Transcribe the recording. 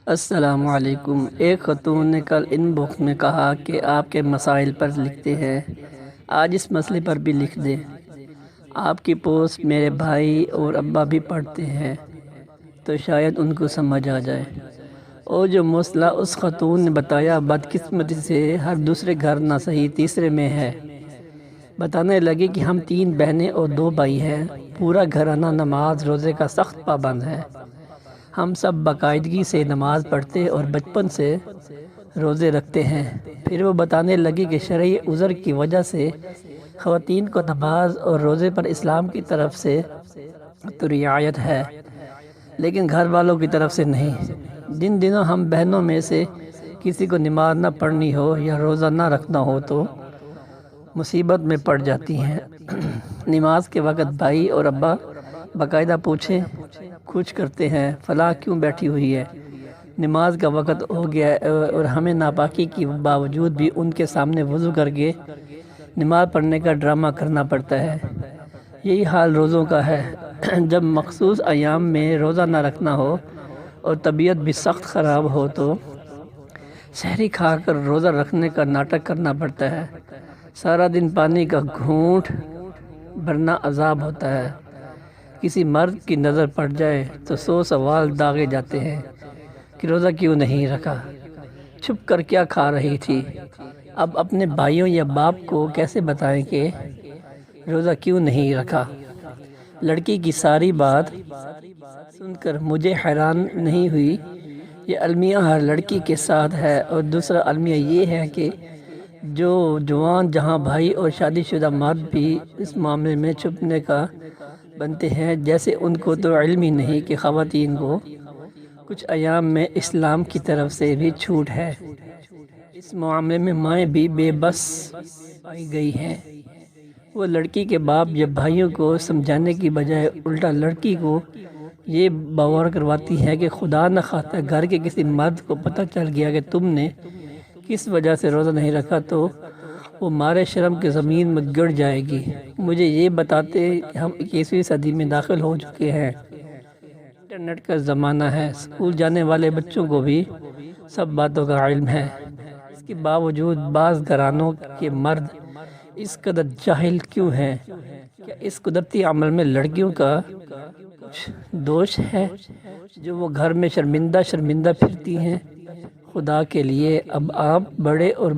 السلام علیکم۔ ایک خاتون نے کل ان باکس میں کہا کہ آپ کے مسائل پر لکھتے ہیں، آج اس مسئلے پر بھی لکھ دیں۔ آپ کی پوسٹ میرے بھائی اور ابا بھی پڑھتے ہیں تو شاید ان کو سمجھ آ جائے۔ اور جو مسئلہ اس خاتون نے بتایا بدقسمتی سے ہر دوسرے گھر نہ صحیح تیسرے میں ہے۔ بتانے لگے کہ ہم 3 بہنیں اور 2 بھائی ہیں، پورا گھرانہ نماز روزے کا سخت پابند ہے۔ ہم سب باقاعدگی سے نماز پڑھتے اور بچپن سے روزے رکھتے ہیں۔ پھر وہ بتانے لگے کہ شرعی عذر کی وجہ سے خواتین کو نماز اور روزے پر اسلام کی طرف سے تو رعایت ہے، لیکن گھر والوں کی طرف سے نہیں۔ جن دنوں ہم بہنوں میں سے کسی کو نماز نہ پڑھنی ہو یا روزہ نہ رکھنا ہو تو مصیبت میں پڑ جاتی ہیں۔ نماز کے وقت بھائی اور ابا باقاعدہ پوچھیں کچھ کرتے ہیں، فلاں کیوں بیٹھی ہوئی ہے؟ نماز کا وقت ہو گیا ہے اور ہمیں ناپاکی کے باوجود بھی ان کے سامنے وضو کر کے نماز پڑھنے کا ڈرامہ کرنا پڑتا ہے۔ یہی حال روزوں کا ہے۔ جب مخصوص ایام میں روزہ نہ رکھنا ہو اور طبیعت بھی سخت خراب ہو تو سحری کھا کر روزہ رکھنے کا ناٹک کرنا پڑتا ہے۔ سارا دن پانی کا گھونٹ بھرنا عذاب ہوتا ہے۔ کسی مرد کی نظر پڑ جائے تو 100 سوال داغے جاتے ہیں کہ روزہ کیوں نہیں رکھا، چھپ کر کیا کھا رہی تھی۔ اب اپنے بھائیوں یا باپ کو کیسے بتائیں کہ روزہ کیوں نہیں رکھا؟ لڑکی کی ساری بات سن کر مجھے حیران نہیں ہوئی۔ یہ المیہ ہر لڑکی کے ساتھ ہے، اور دوسرا المیہ یہ ہے کہ جو جوان جہاں بھائی اور شادی شدہ مرد بھی اس معاملے میں چھپنے کا بنتے ہیں، جیسے ان کو تو علم ہی نہیں کہ خواتین کو کچھ ایام میں اسلام کی طرف سے بھی چھوٹ ہے۔ اس معاملے میں مائیں بھی بے بس پائی گئی ہیں۔ وہ لڑکی کے باپ یا بھائیوں کو سمجھانے کی بجائے الٹا لڑکی کو یہ باور کرواتی ہیں کہ خدا نخواستہ گھر کے کسی مرد کو پتہ چل گیا کہ تم نے کس وجہ سے روزہ نہیں رکھا تو وہ مارے شرم کے زمین میں گڑ جائے گی۔ مجھے یہ بتاتے کہ ہم 21ویں صدی میں داخل ہو چکے ہیں، انٹرنیٹ کا زمانہ ہے، اسکول جانے والے بچوں کو بھی سب باتوں کا علم ہے۔ اس کے باوجود بعض گھرانوں کے مرد اس قدر جاہل کیوں ہیں؟ کیا اس قدرتی عمل میں لڑکیوں کا کچھ دوش ہے جو وہ گھر میں شرمندہ پھرتی ہیں؟ خدا کے لیے اب آپ بڑے اور